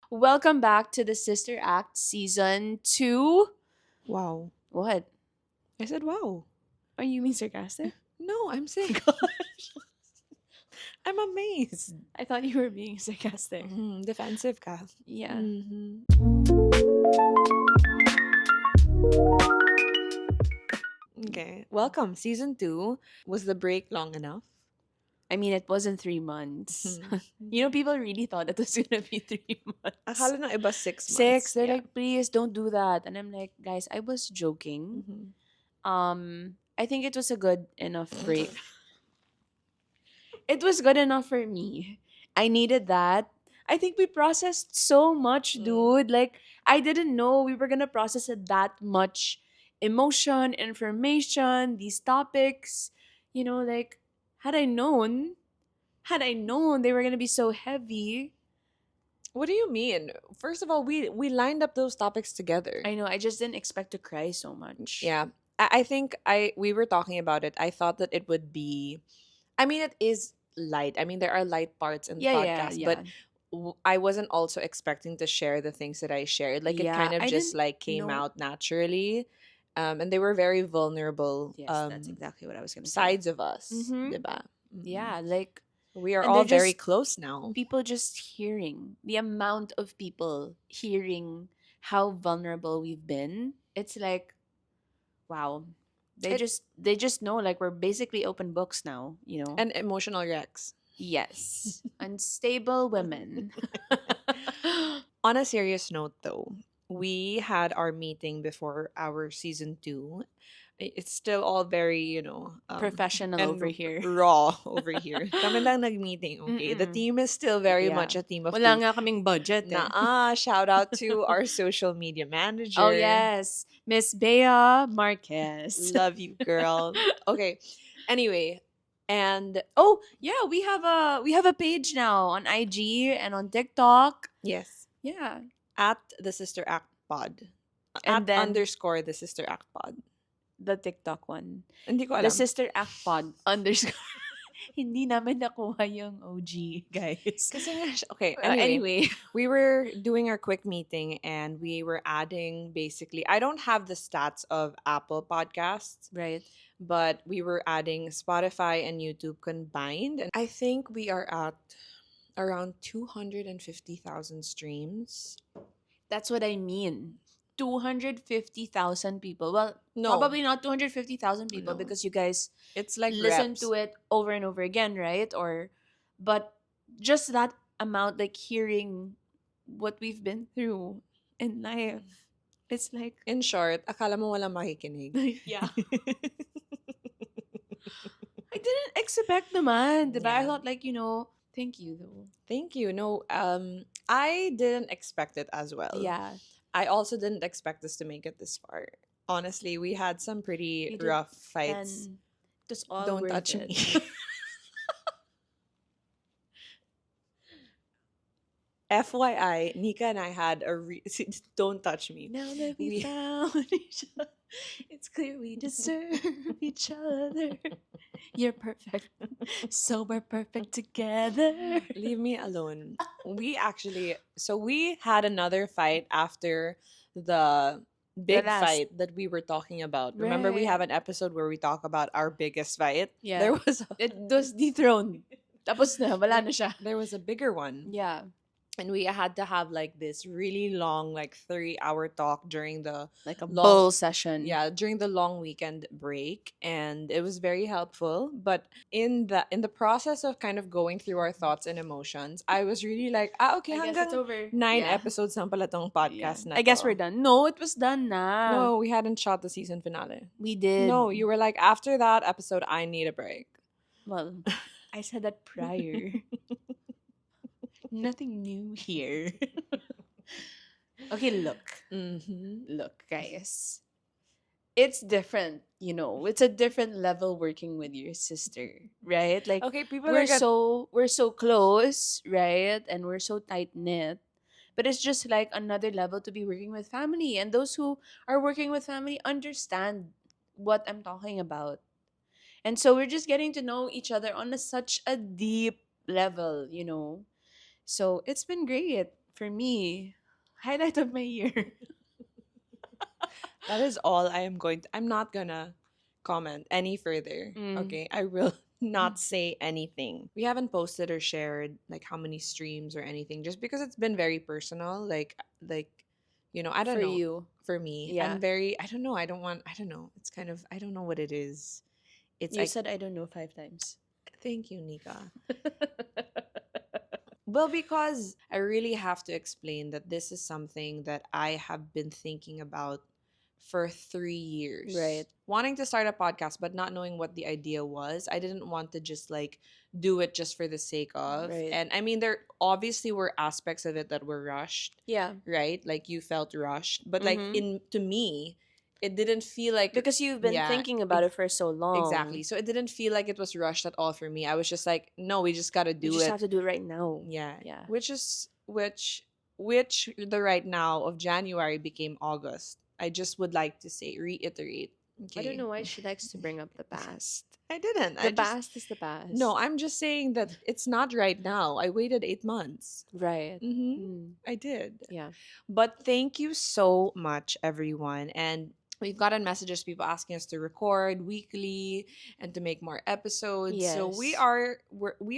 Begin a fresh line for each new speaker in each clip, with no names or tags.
Welcome back to the Sister Act Season 2.
Wow.
What?
I said wow.
Are you being sarcastic?
No, I'm saying I'm amazed.
I thought you were being sarcastic.
Defensive ka.
Yeah.
Mm-hmm. Okay. Welcome. Season 2. Was the break long enough?
I mean, it wasn't 3 months. People really thought it was going to be 3 months.
Akala ng iba 6 months.
Six. They're
Yeah.
like, please don't do that. And I'm like, guys, I was joking.
Mhm.
I think it was a good enough break. It was good enough for me. I needed that. I think we processed so much,
Mm.
dude. Like, I didn't know we were gonna process it that much emotion, information, these topics. Like, had I known, they were gonna be so heavy.
What do you mean? First of all, we lined up those topics together.
I know, I just didn't expect to cry so much.
Yeah. I think we were talking about it. I thought that it would be, I mean, it is light. I mean, there are light parts in the
Yeah, yeah,
podcast, but
yeah.
I wasn't also expecting to share the things that I shared. Like it
Yeah,
kind of
I
just
didn't
like came
know.
out naturally. And they were very vulnerable
Yes, that's exactly what I was gonna say.
sides of us,
Mm-hmm.
diba? Mm-mm.
Yeah, like,
We are
and they're
all very
just
close now.
people just hearing the amount of people hearing how vulnerable we've been. It's like, wow.
It
They just know, like, we're basically open books now.
and emotional wrecks.
Yes. Unstable women.
On a serious note, though, we had our meeting before our season 2. It's still all very,
Professional over
and
here.
raw over here. Kami lang nag-meeting, okay? The
Mm-mm.
team is still very
Yeah.
much a team of
Wala
two.
nga kaming budget eh.
Shout out to our social media
Oh
manager.
yes, Miss Bea Marquez.
Love you, girl. Okay. Anyway, and
Oh yeah, we have a page now on IG and on TikTok.
yes,
Yeah,
at the Sister Act Pod.
and
At
then
underscore the Sister Act Pod.
the TikTok one,
Hindi ko
the
alam.
Sister Act Pod underscore. Hindi namin nakuha yung OG, guys.
Kasi nga, okay, anyway,
Anyway,
we were doing our quick meeting and we were adding basically, I don't have the stats of Apple Podcasts,
right.
but we were adding Spotify and YouTube combined. And I think we are at around 250,000 streams.
That's what I mean. 250,000 people. Well,
No.
probably not 250,000 people
No.
because you guys
It's like
listen
reps.
to it over and over again, right? But just that amount, like hearing what we've been through in life, it's like,
In short, akala mo walang makikinig.
yeah. I didn't expect naman, diba? I
Yeah.
thought like, thank you though.
Thank you. No, I didn't expect it as well.
Yeah.
I also didn't expect us to make it this far. Honestly, we had some pretty
You did,
rough fights.
And it was all
Don't
worth
touch
it.
me. FYI, Nika and I had don't touch me.
Now that we
We-
found each other, it's clear we deserve each other. You're perfect. So we're perfect together.
Leave me alone. We had another fight after the big
last-
fight that we were talking about. Remember, we have
Right.
an episode where we talk about our biggest fight.
Yeah.
There was
It was dethroned. Tapos na, wala na siya.
there was a bigger one.
Yeah.
And we had to have like this really long, like 3-hour talk during the
Like a
long-
bull session.
during the long weekend break, and it was very helpful. But in the process of kind of going through our thoughts and emotions, I was really like, okay,
I guess
hanggang
it's over.
9
Yeah.
episodes lang pala tong podcast
Yeah.
na
I guess
to.
we're done. No, it was done na.
No, we hadn't shot the season finale.
We did.
No, you were like, after that episode, I need a break.
Well, I said that prior. Nothing new here. Okay, look.
Mm-hmm.
Look, guys. It's different, It's a different level working with your sister, right? Like,
Okay, people
we're
are
we're so close, right? And we're so tight knit. But it's just like another level to be working with family. And those who are working with family understand what I'm talking about. And so we're just getting to know each other on such a deep level. So it's been great For me, highlight of my year.
That is all I am going to. I'm not gonna comment any further.
Mm,
Okay, I will not say anything. We haven't posted or shared like how many streams or anything, just because it's been very personal. Like, I don't
for
know.
you.
For me,
Yeah.
I'm very. I don't know. I don't want. I don't know. It's kind of. I don't know what it is. It's
You
like.
said I don't know 5 times.
Thank you, Nika. Well, because I really have to explain that this is something that I have been thinking about for 3 years.
Right.
Wanting to start a podcast, but not knowing what the idea was. I didn't want to just like do it just for the sake of.
Right.
And I mean, there obviously were aspects of it that were rushed,
Yeah.
right? Like you felt rushed. But like
Mm-hmm.
in to me, it didn't feel like,
Because you've been
yeah,
thinking about it for so
exactly.
long.
So it didn't feel like it was rushed at all for me. I was just like, no, we just got to
You
do
just
it.
have to do it right now.
Yeah,
Yeah.
which the right now of January became August. I just would like to say reiterate.
I don't
Okay.
know why she likes to bring up the past.
I didn't.
The
I just
past is the
no,
past.
I'm just saying that it's not right now. I waited 8 months.
Right.
Mm-hmm.
Mm.
I did.
Yeah.
But thank you so much, everyone. And we've gotten messages, people asking us to record weekly and to make more episodes. So
Yes.
we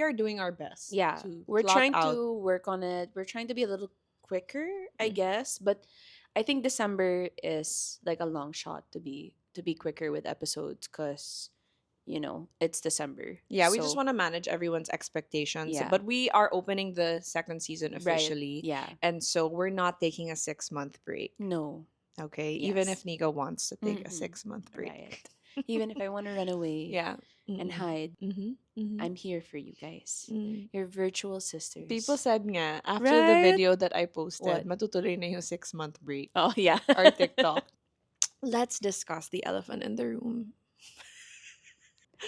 are doing our best
Yeah.
to
We're
plot
trying
out.
to work on it. We're trying to be a little quicker, I
Mm.
guess. But I think December is like a long shot to be quicker with episodes because it's December.
Yeah, we just
So
want to manage everyone's expectations.
yeah.
But we are opening the second season
Right.
officially.
Yeah.
And so we're not taking a 6 month break.
No.
Okay. Even if
Yes.
Nika wants to take a
Mm-hmm.
6 month
Right.
break.
Even if I want to run away
Yeah.
and
Mm-mm.
hide,
Mm-hmm. Mm-hmm.
I'm here for you guys.
Mm.
Your virtual
People
sisters.
said nga, after the
Right?
video that I posted,
What?
matutuloy na yung 6 month break.
Oh, yeah.
Or TikTok. Let's discuss the elephant in the room.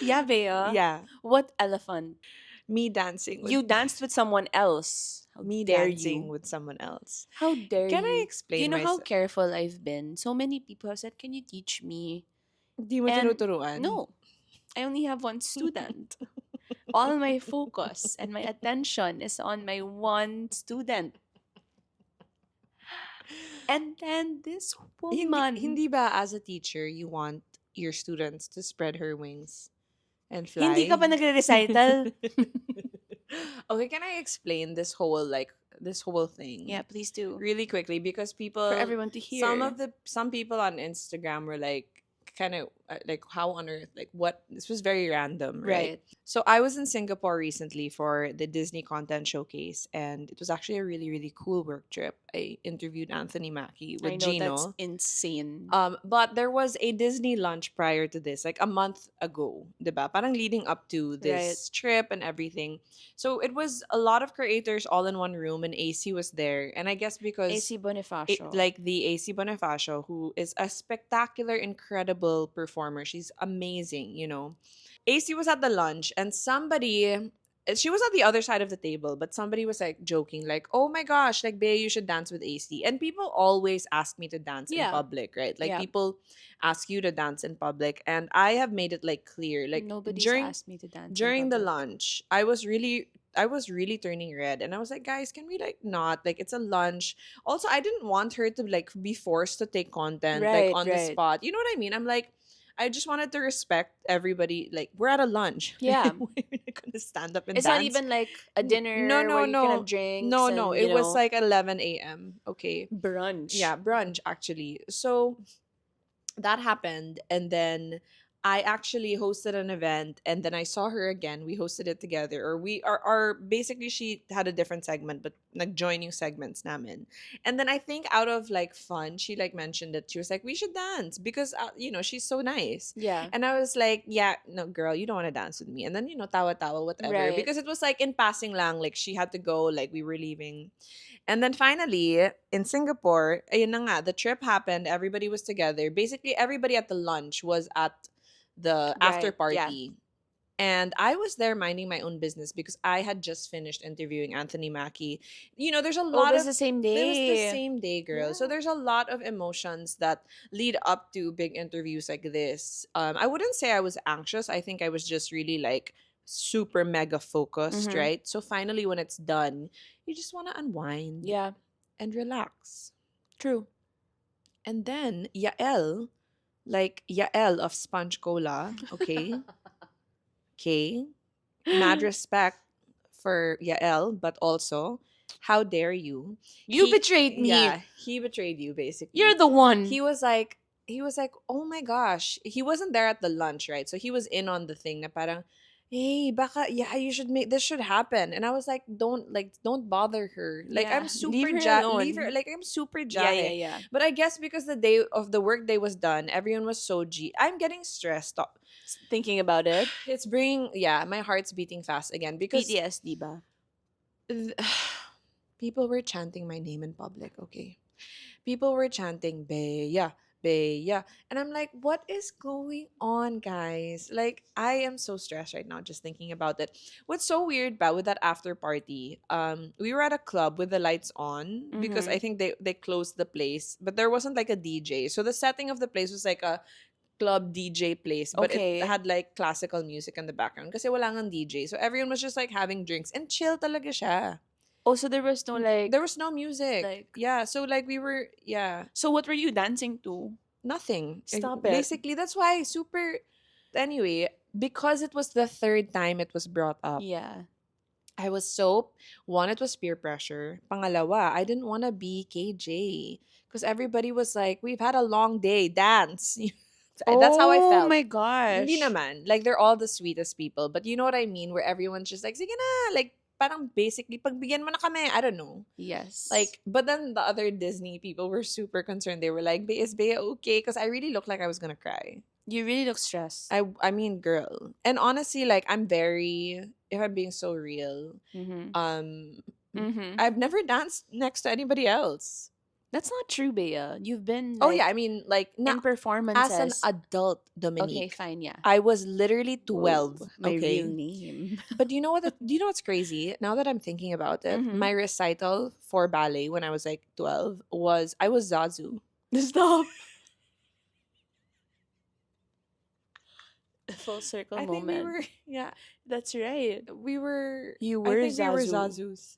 Yeah, Bea.
Yeah.
What elephant?
Me dancing with
You danced with someone else. How
me
dare
dancing
you?
with someone else.
How dare
Can I
you? Do you
explain
know how
myself?
careful I've been? So many people have said, "Can you teach me?"
Di mo
And
tinuturuan?
no, I only have one student. All my focus and my attention is on my one student. And then this woman,
Hindi ba as a teacher, you want your students to spread her wings and
hindi ka
fly?
pa nagre-recital?
Okay, can I explain this whole thing
Yeah, please do.
really quickly, because
For
people,
everyone to
some
hear.
of the some people on Instagram were like, kind of like, how on earth, like, what, this was very random, right?
Right.
So I was in Singapore recently for the Disney content showcase, and it was actually a really, really cool work trip. I interviewed Anthony Mackie
I
with
know that's
Gino.
insane.
But there was a Disney lunch prior to this, like a month ago, diba? Parang leading up to
Right.
this trip and everything. So it was a lot of creators all in one room, and AC was there. And I guess because
AC Bonifacio.
like the AC Bonifacio, who is a spectacular, incredible performer. She's amazing. AC was at the lunch, and she was at the other side of the table, but somebody was like joking, like, "Oh my gosh, like, Bea, you should dance with AC." And people always ask me to dance in
Yeah.
public, right? Like,
Yeah.
people ask you to dance in public, and I have made it like clear, like,
Nobody's
during
asked me to dance in
during the
public.
lunch, I was really turning red, and I was like, guys, can we like not, like, it's a lunch. Also, I didn't want her to like be forced to take content like
Right,
on the
right.
spot. You know what I mean? I'm like, I just wanted to respect everybody. Like, we're at a lunch.
Yeah.
We're not gonna stand up and
It's not
dance.
even like a
No,
dinner where
no,
you can have
no.
drinks
No, no.
and,
It was like 11 a.m. Okay.
brunch.
Yeah, brunch actually. So that happened, and then I actually hosted an event, and then I saw her again. We hosted it together, or we are basically, she had a different segment, but like joining segments namin. And then I think out of like fun, she like mentioned that she was like, we should dance because she's so nice.
Yeah.
And I was like, yeah, no, girl, you don't want to dance with me. And then tawa-tawa, whatever,
Right.
because it was like in passing lang, like she had to go, like we were leaving. And then finally, in Singapore, ayun na nga, the trip happened. Everybody was together. Basically, everybody at the lunch was at the after
Right. Yeah.
party. And I was there minding my own business because I had just finished interviewing Anthony Mackie. There's a
Oh, it
lot
was
of.
the same
It was the
day.
same day, girl. So
Yeah.
there's a lot of emotions that lead up to big interviews like this. I wouldn't say I was anxious. I think I was just really like super mega focused,
Mm-hmm.
right? So finally, when it's done, You just want to unwind
Yeah.
and relax.
True.
And then Yael, like Yael of Sponge Cola, okay? Okay. Mad respect for Yael, but also, how dare you?
You betrayed me.
He betrayed you
You're
basically.
the one.
He was like, oh my gosh. He wasn't there at the lunch, right? So he was in on the thing na parang, hey, baka, yeah, you should make, this should happen. And I was don't bother her. Like,
Yeah. Leave her
leave her,
alone.
like, I'm super
Yeah, yeah,
jahe.
yeah.
But I guess because the day of the work day was done, everyone was so I'm getting stressed.
Thinking about it.
It's bringing, yeah, my heart's beating fast again because
PTSD ba?
th- people were chanting my name in public, okay? People were chanting Bea, Bea. And I'm like, what is going on, guys? Like, I am so stressed right now just thinking about it. What's so weird about with that after party? We were at a club with the lights on because I
Mm-hmm.
think they closed the place, but there wasn't like a DJ. So the setting of the place was like a club DJ place, but it
Okay.
had like classical music in the background kasi wala ngang DJ. So everyone was just like having drinks and chill talaga siya.
Also, there was no
There was no music.
like.
Yeah, so like we were, yeah,
So what were you dancing to?
nothing.
Stop it.
Basically, that's why super. Anyway, because it was the third time it was brought up,
Yeah.
I was so, one, it was peer pressure. Pangalawa, I didn't want to be KJ because everybody was like, we've had a long day, dance. That's how I
Oh
felt.
my
Hindi
gosh.
naman. Like, they're all the sweetest people. But you know what I mean? Where everyone's just like, sige na. Like, parang basically, pagbigyan mo na kami. I don't know.
Yes.
Like, but then the other Disney people were super concerned. They were like, is Bea okay? Because I really looked like I was going to cry.
You really look stressed.
I mean, girl. And honestly, like, I'm very, if I'm being so real,
Mm-hmm.
um,
Mm-hmm.
I've never danced next to anybody else.
That's not true, Bea. You've been
Oh, yeah.
like
I mean, like,
in
as an
performances.
adult,
Okay,
Dominique,
fine, yeah.
I was literally
Whoa,
12.
my real
Okay.
name.
But do you know what? Do you know what's crazy? Now that I'm thinking about it,
Mm-hmm.
my recital for ballet when I was like 12 was I was Zazu.
Stop. Full circle
I think we
moment.
were, yeah,
That's right.
we were.
You
I
were
think we were
Zazu.
Zazus.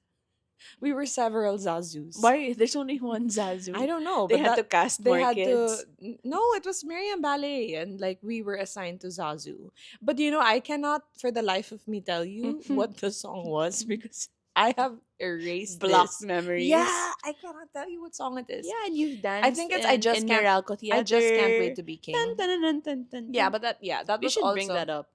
We were several Zazus.
Why? There's only one
I
Zazu.
don't know,
They
but
had
that
to cast
they
more
had to.
kids.
No, it was Miriam Ballet, and like we were assigned to Zazu. But you know, I cannot for the life of me tell you what the song was because I have erased
Blocked
this.
memories.
Yeah, I cannot tell you what song it is.
Yeah, and you've
I
danced
think it's
in Meralco
I just can't
Theater.
wait to be
Dun,
king.
dun, dun, dun, dun, dun,
Yeah,
dun.
but that
We
was
should bring
also
that up.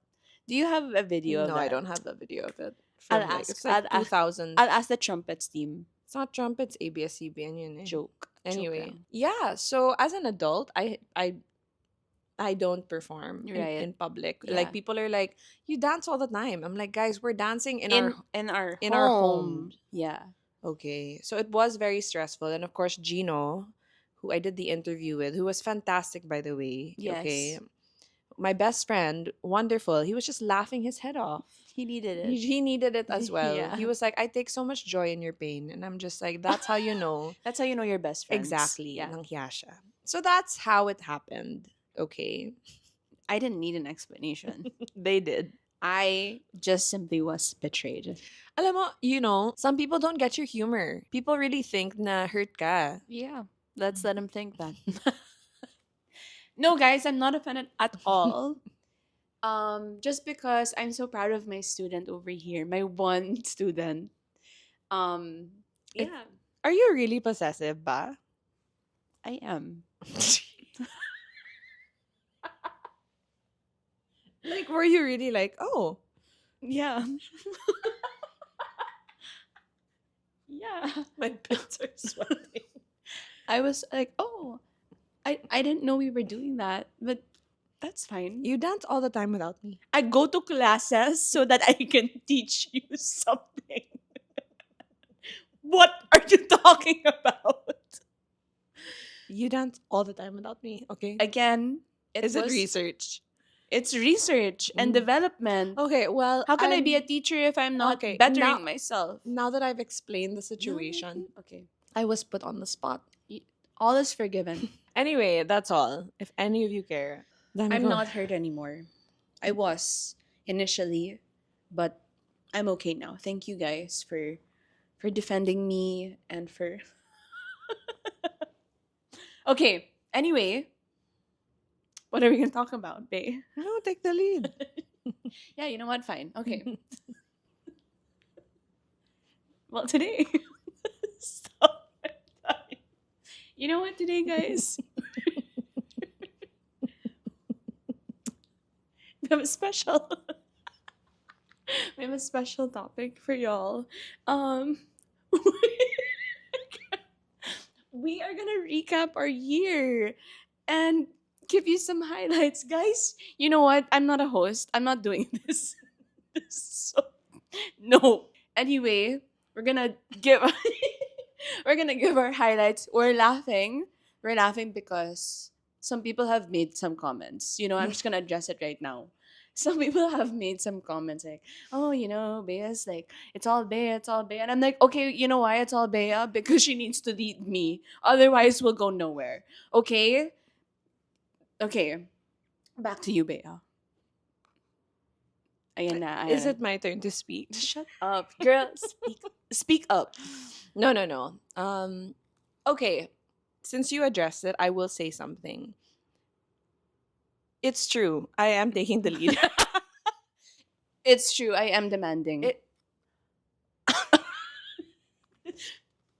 Do you have a video of
no, I
that?
don't have the video of it
I'll
from like
ask.
it's like 2000.
I'll ask the trumpets team.
It's not trumpets, ABS-CBN yun eh.
Joke. Joke
Anyway,
lang.
yeah. So as an adult, I don't perform
Right.
in public.
Yeah.
Like people are like, you dance all the time. I'm like, guys, we're dancing
In our
in our
home.
home.
Yeah.
Okay. So it was very stressful. And of course, Gino, who I did the interview with, who was fantastic by the way. Okay.
Yes.
My best friend, wonderful. He was just laughing his head off.
He needed
He needed it as
it.
well.
Yeah.
He was like, I take so much joy in your pain. And I'm just like, that's how you know.
That's how you know you're best friends.
Exactly.
Yeah.
Nanghiya siya. So that's how it happened. Okay.
I didn't need an explanation.
They did.
I just simply was betrayed.
Alam mo, you know, some people don't get your humor. People really think na hurt ka.
Yeah. Let's let him think that. No, guys, I'm not offended at all. Just because I'm so proud of my student over here, my one student.
It-
Yeah,
Are you really possessive ba?
I am.
Like, were you really like, oh,
Yeah. Yeah.
my pants are sweating?
I was like, oh, I didn't know we were doing that, but that's fine.
You dance all the time without me.
I go to classes so that I can teach you something. What are you talking about?
You dance all the time without me, okay?
Again,
Is it research?
It's research and
Mm.
development.
Okay, well,
How can I be a teacher if I'm not
Okay,
bettering myself?
now that I've explained the
No,
situation,
okay.
I was put on the spot.
All is forgiven.
Anyway, that's all. If any of you care, then
I'm
go.
not hurt anymore. I was initially, but I'm okay now. Thank you guys for for defending me and for Okay, anyway, what are we gonna talk about, Bae?
No, take the lead.
Yeah, you know what? Fine. Okay. Well, today. Stop. You know what, today, guys? We have a special. We have a special topic for y'all. Um, we are gonna recap our year and give you some highlights, guys. You know what? I'm not a host. I'm not doing this. So, no. Anyway, we're gonna give we're gonna give our highlights. We're laughing. We're laughing because some people have made some comments. I'm just gonna address it right now. Some people have made some comments like, "Oh, Bea's like it's all Bea, it's all Bea," and I'm like, "Okay, you know why it's all Bea? Because she needs to lead me. Otherwise, we'll go nowhere." Okay, okay. Back to you, Bea. Ayan na.
Is it my turn to speak?
Shut up, girl. Speak up.
No, no, no. Okay. Since you addressed it, I will say something. It's true. I am taking the lead.
It's true. I am demanding.
It,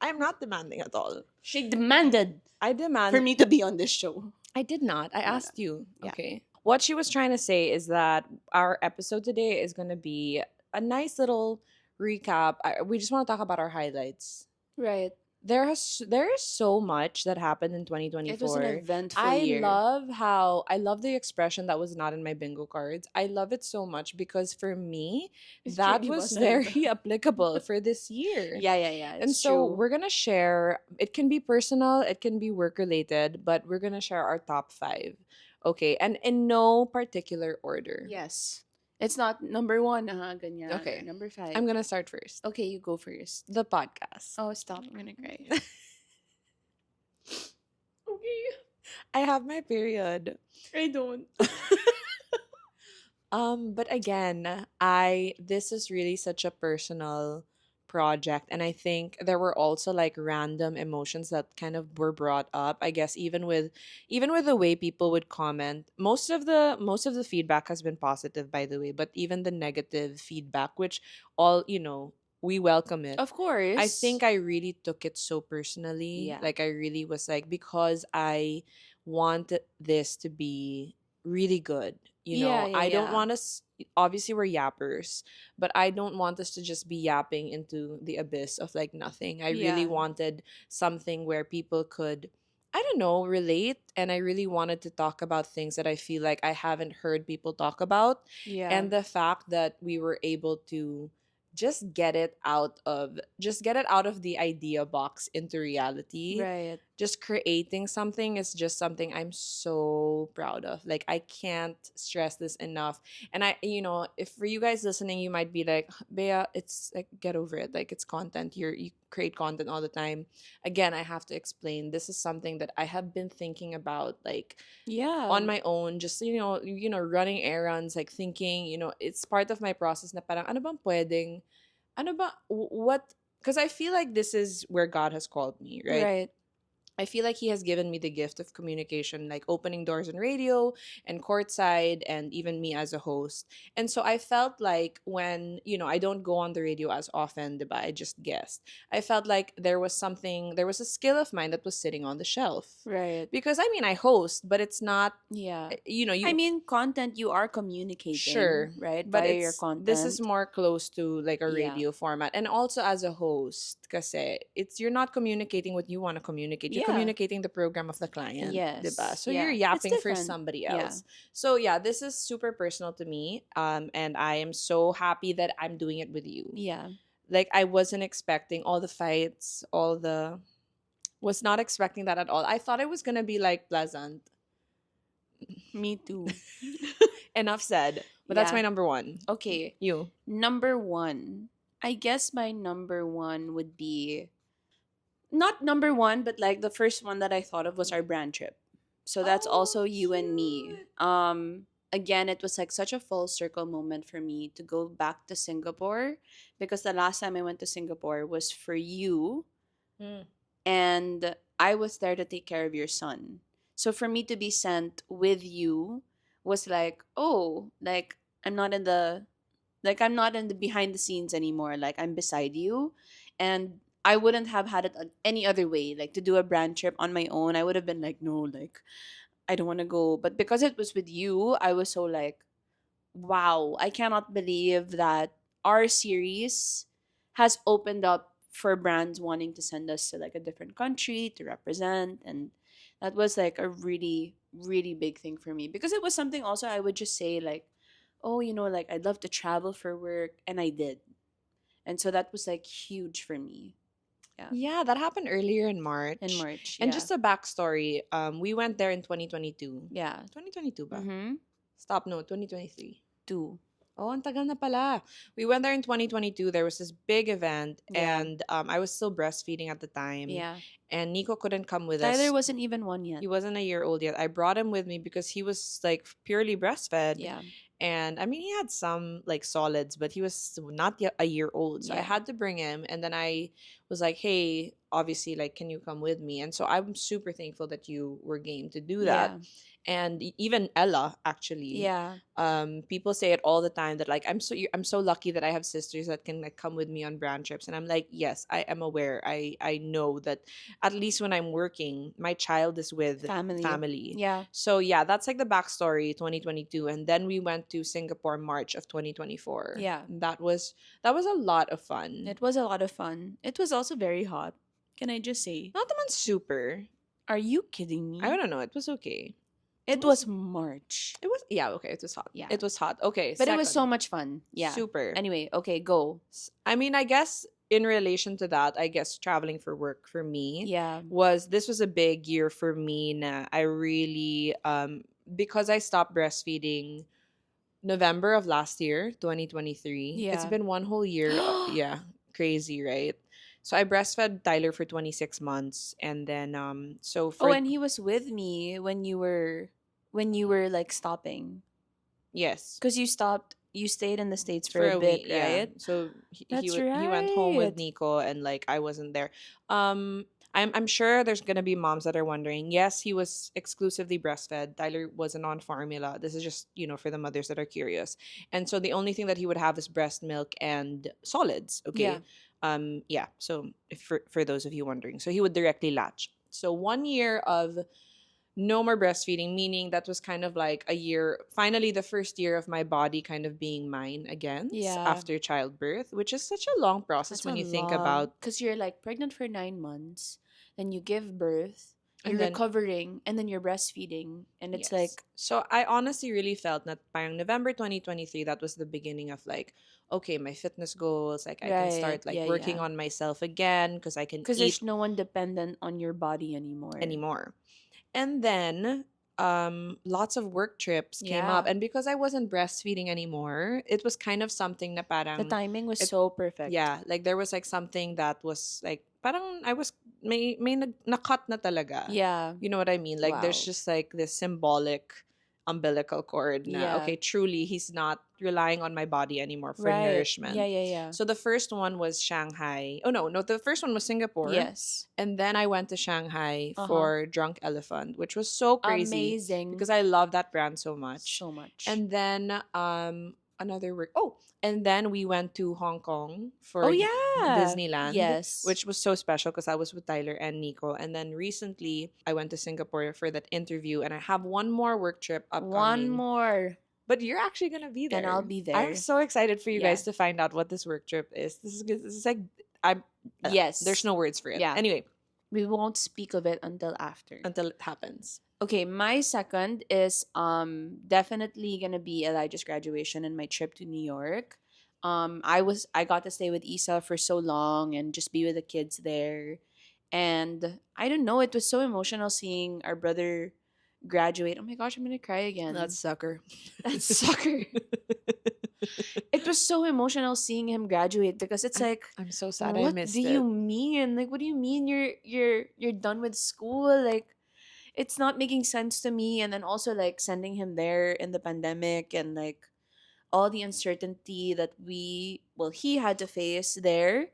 I'm not demanding at all.
She demanded
I demand.
for me to be on this show.
I did not. I
No, no.
asked you.
Yeah.
Okay. What she was trying to say is that our episode today is going to be a nice little recap. We just want to talk about our highlights.
Right.
There is so much that happened in
It was an
2024.
eventful
I
year.
love the expression that was not in my bingo cards. I love it so much because for me
It
that
really
was
wasn't.
very applicable for this year.
Yeah.
And
It's
so
true.
we're going to share, it can be personal, it can be work related, but we're going to share our top 5. Okay, and in no particular order.
Yes. It's not number 1, ganyan.
Okay.
Or number 5.
I'm going to start first.
Okay, you go first.
The podcast.
Oh, stop. I'm gonna cry. Okay.
I have my period.
I don't.
But again, this is really such a personal project, and I think there were also like random emotions that kind of were brought up. I guess even with the way people would comment, most of the feedback has been positive, by the way, but even the negative feedback, which all we welcome it.
Of course.
I think I really took it so personally.
Yeah.
Like I really was like, because I want this to be really good.
Yeah,
I don't
yeah.
want us, obviously we're yappers, but I don't want us to just be yapping into the abyss of like nothing. I really
Yeah.
wanted something where people could, I don't know, relate. And I really wanted to talk about things that I feel like I haven't heard people talk about.
Yeah.
And the fact that we were able to just get it out of the idea box into reality.
Right.
Just creating something is just something I'm so proud of. Like I can't stress this enough. And if for you guys listening, you might be like, Bea, it's like, get over it. Like it's content. You create content all the time. Again, I have to explain. This is something that I have been thinking about, like
Yeah.
on my own, just running errands, like thinking, it's part of my process na parang ano ba what, because I feel like this is where God has called me, right?
Right.
I feel like he has given me the gift of communication, like opening doors on radio and courtside, and even me as a host. And so I felt like when, I don't go on the radio as often, diba? I just guessed. I felt like there was a skill of mine that was sitting on the shelf.
Right.
Because I mean, I host, but it's not,
Yeah.
you
I mean, content you are communicating.
Sure,
Right.
but
Via your content.
this is more close to like a
Yeah.
radio format, and also as a host, kasi you're not communicating what you want to communicate. You're
Yeah.
communicating the program of the client,
Yes.
diba? So
Yeah.
you're
It's
yapping for
different.
somebody
Yeah.
else. So yeah, this is super personal to me, and I am so happy that I'm doing it with you.
Yeah.
Like I wasn't expecting all the fights, was not expecting that at all. I thought it was gonna be like pleasant.
Me too.
Enough said. But that's
Yeah.
my number one.
Okay.
You.
Number 1. I guess my number 1 would be not number 1, but like the first one that I thought of was our brand trip. So that's
Oh,
also you and me.
cute.
again, it was like such a full circle moment for me to go back to Singapore, because the last time I went to Singapore was for you,
Mm.
and I was there to take care of your son. So for me to be sent with you was like, oh, like I'm not in the I'm not in the behind the scenes anymore. Like I'm beside you, and I wouldn't have had it any other way. Like to do a brand trip on my own, I would have been like, no, like I don't want to go. But because it was with you, I was so like, wow, I cannot believe that our series has opened up for brands wanting to send us to like a different country to represent. And that was like a really, really big thing for me, because it was something also I would just say like, oh, like I'd love to travel for work. And I did. And so that was like huge for me. Yeah.
Yeah, that happened earlier in
In
March.
March.
And
Yeah.
just a backstory, we went there in 2022.
Yeah.
2022 ba?
Mm-hmm.
Stop, no, 2023.
Two.
Oh, ang tagal na pala. We went there in 2022. There was this big event,
Yeah.
and I was still breastfeeding at the time.
Yeah.
And Nico couldn't come with
Tyler
us.
wasn't even one yet.
He wasn't a year old yet. I brought him with me because he was like purely breastfed.
Yeah.
And I mean, he had some like solids, but he was not yet a year old. So I
Yeah.
had to bring him. And then I was like, hey, obviously, like, can you come with me? And so I'm super thankful that you were game to do that.
Yeah.
And even Ella, actually,
Yeah.
people say it all the time that like I'm so lucky that I have sisters that can like come with me on brand trips. And I'm like, yes, I am aware. I know that at least when I'm working, my child is with
Family.
family.
Yeah.
So yeah, that's like the backstory 2022. And then we went to Singapore March of 2024.
Yeah.
That was a lot of fun.
It was a lot of fun. It was also very hot. Can I just say?
Not the man super.
Are you kidding
I
me?
don't know. It was okay.
It was March.
It was yeah, okay, it was hot.
Yeah.
It was hot. Okay,
But it was so
second.
much fun. Yeah.
Super.
Anyway, okay, go.
I mean, I guess in relation to that, I guess traveling for work for me
Yeah.
was a big year for me na I really because I stopped breastfeeding November of last year, 2023. It's
Yeah.
been one whole year. Yeah, crazy, right? So I breastfed Tyler for 26 months and then so
Oh,
for
and he was with me when you were like stopping.
yes,
Cuz you stayed in the States for
for
a
a
bit,
week, yeah.
right?
So
That's
he went home with
right.
Nico and like I wasn't there. I'm sure there's gonna be moms that are wondering. Yes, he was exclusively breastfed. Tyler wasn't on formula. This is just for the mothers that are curious. And so the only thing that he would have is breast milk and solids.
Yeah.
Okay. Yeah. So if for those of you wondering, so he would directly latch. So 1 year of no more breastfeeding, meaning that was kind of like a year, finally the first year of my body kind of being mine again
Yeah.
after childbirth, which is such a long process
That's
when
a
you think
long,
about.
because you're like pregnant for 9 months, then you give birth, you're
And then
recovering, and then you're breastfeeding, and it's
yes,
like,
so I honestly really felt that parang November 2023, that was the beginning of like, okay, my fitness goals, like I can
right,
start like
yeah,
working
yeah,
on myself again because I can
because
eat
there's no one dependent on your body anymore.
anymore. And then lots of work trips came up,
Yeah,
and because I wasn't breastfeeding anymore, it was kind of something na
the
parang
timing was
it
so perfect.
yeah, like there was like something that was like parang I was may nakat na talaga.
Yeah,
You know what I mean? Like there's
wow,
just like this symbolic umbilical cord na
yeah,
okay, truly he's not relying on my body anymore for
right, yeah,
nourishment.
yeah, yeah,
So the first one was Shanghai. Oh no, the first one was Singapore.
yes,
And then I went to Shanghai
uh-huh,
for Drunk Elephant, which was so crazy
amazing,
because I love that brand so much.
so much.
And then another work. Oh, and then we went to Hong Kong
Oh
for
yeah,
Disneyland,
yes,
which was so special because I was with Tyler and Nico. And then recently I went to Singapore for that interview, and I have one more work trip
one
upcoming.
more,
But you're actually gonna be
and I'll
there.
be
I'm
there.
so excited for you
Yeah,
guys to find out what this work trip is. This is like I'm. There's
yes,
no words for it.
yeah.
Anyway,
We won't speak of it until after.
until it happens.
Okay, my second is definitely gonna be Elijah's graduation and my trip to New York. I got to stay with Isa for so long and just be with the kids there. And I don't know, it was so emotional seeing our brother graduate. Oh my gosh, I'm gonna cry
That's
again.
sucker.
That's sucker. It was so emotional seeing him graduate, because it's like,
I'm so sad I
what do
missed
you
it.
mean? Like, what do you mean you're done with school? Like, it's not making sense to me. And then also like sending him there in the pandemic and like all the uncertainty that he had to face there,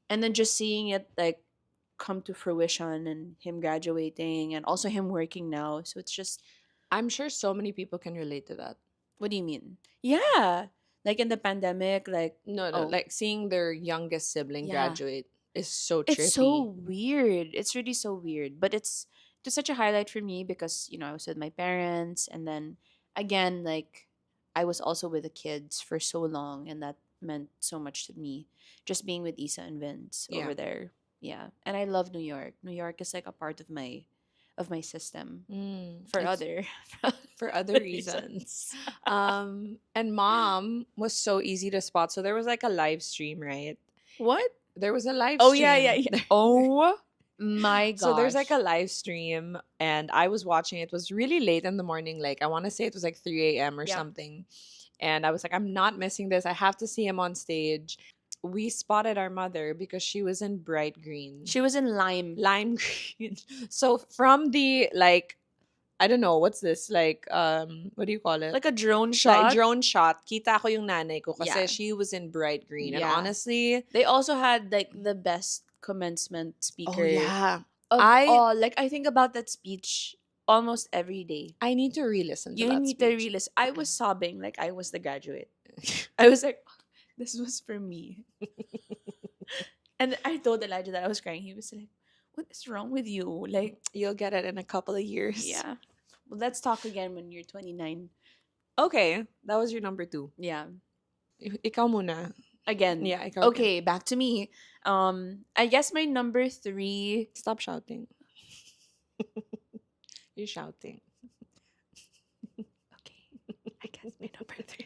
and then just seeing it like come to fruition and him graduating and also him working now. So it's just,
I'm sure so many people can relate to that.
what do you mean? Yeah. Like in the pandemic, like,
No, no,
oh,
like seeing their youngest sibling
yeah.
graduate is so
It's so
trippy.
weird. It's really so weird. But it's such a highlight for me because, I was with my parents, and then again, like I was also with the kids for so long, and that meant so much to me. Just being with Isa and Vince
Yeah.
over there. Yeah. And I love New York. New York is like a part of my system for
It's
other
for
for
other
other
reasons.
reasons.
And mom was so easy to spot. So there was like a live stream, right?
What?
There was a live
Oh yeah, yeah,
stream.
yeah. Oh my
So there's like a
gosh.
live stream, and I was watching. It was really late in the morning. Like I want to say it was like 3 a.m. or
Yeah.
something. And I was like, I'm not missing this. I have to see him on stage. We spotted our mother because she was in bright green,
She was in lime.
lime green. So from the like, I don't know what's this like. What do you call it?
Like a drone
Like
shot.
drone shot. Kita ko yung nanay ko kasi
Yeah.
she was in bright green. And
Yeah.
honestly,
They also had like the best commencement
oh
speaker
yeah,
of
I
all. Like I think about that speech almost every day.
I need to re-listen to
You
that
need to
speech.
realize I was sobbing like I was the graduate. I was like, this was for me. And I told Elijah that I was crying. He was like, what is wrong with you? Like,
You'll get it in a couple of years.
yeah. Well, let's talk again when you're 29.
Okay, that was your number 2.
Yeah.
Ikaw muna.
Again.
Yeah, ikaw again.
Okay, back to me. I guess my number 3.
Stop shouting. You're shouting.
Okay. I guess my number 3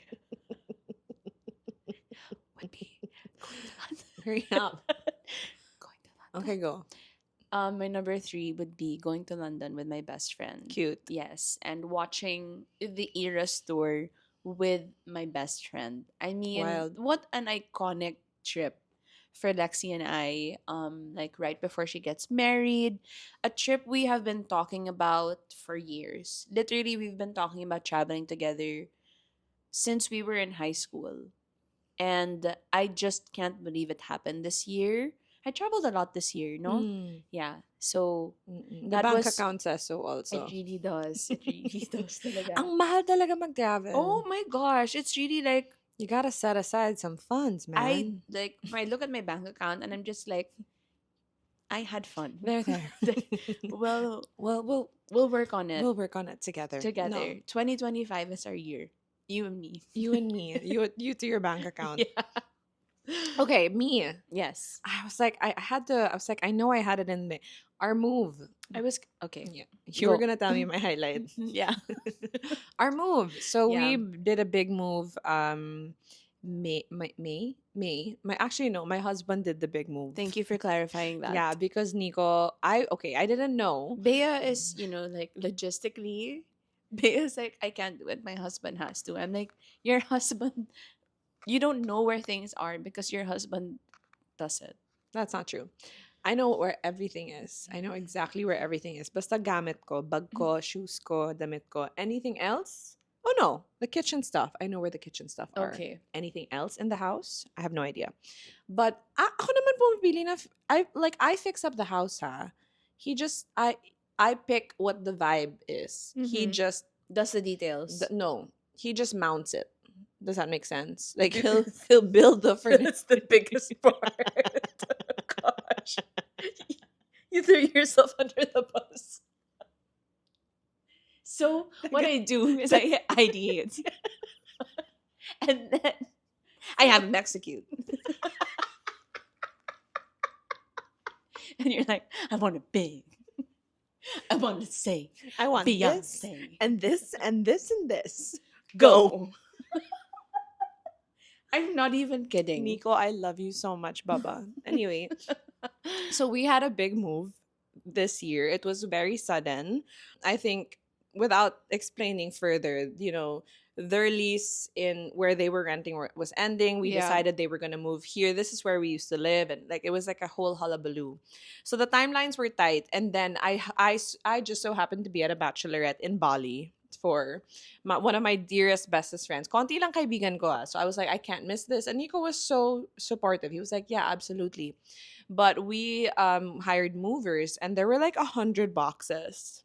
would be going to London.
Hurry up.
Going to London.
Okay, go.
My number 3 would be going to London with my best friend.
Cute.
Yes, and watching the Eras tour with my best friend. I mean,
Wild.
what an iconic trip for Lexi and I. Like right before she gets married, a trip we have been talking about for years. Literally, we've been talking about traveling together since we were in high school. And I just can't believe it happened this year. I traveled a lot this year, no?
Mm.
Yeah. So
The
that
bank
was,
account says so
it
also.
really does. It really does talaga.
Ang mahal talaga mag-travel.
Oh my gosh, it's really like
You gotta set aside some funds,
I
man.
like when I look at my bank account and I'm just like, I had fun.
There.
Well,
Well,
we'll work on it
we'll work on it together.
together.
No,
2025 is our year. You and me.
you and me. You to your bank account.
Yeah.
Okay, me.
Yes.
I was like, I had to. I was like, I know I had it in me. Our move.
I was okay.
Yeah, you were
Go.
gonna tell me my highlight.
Yeah.
Our move. So
Yeah.
we did a big move. May. My actually no. My husband did the big move.
Thank you for clarifying that.
Yeah, because Nico, I didn't know.
Bea is, like logistically, Bea is like, I can't do it. My husband has to. I'm like, your husband, you don't know where things are because your husband does it.
That's not true. I know where everything is. I know exactly where everything is. Basta gamit ko, bag ko, shoes ko, damit ko. Anything else? Oh no, the kitchen stuff. I know where the kitchen stuff are.
Okay.
Anything else in the house? I have no idea. But ako naman pumipili na I fix up the house ha. He just I pick what the vibe is. He
Mhm.
just
Does the details.
no. He just mounts it. Does that make sense? Like he'll build the furnace the biggest part.
Gosh. You threw yourself under the bus. So what I do is I ideate. And then I have him execute. And you're like, I want it big. I want to say
I want this
Beyonce.
and this and this and this.
Go. I'm not even kidding.
Nico, I love you so much, Baba. Anyway, so we had a big move this year. It was very sudden. I think without explaining further, their lease in where they were renting was ending. We
Yeah.
decided they were going to move here. This is where we used to live, and like it was like a whole hullabaloo. So the timelines were tight, and then I just so happened to be at a bachelorette in Bali for one of my dearest bestest friends. Konti lang kaibigan ko ah. So I was like, I can't miss this. And Nico was so supportive. He was like, yeah, absolutely. But we hired movers, and there were like 100 boxes.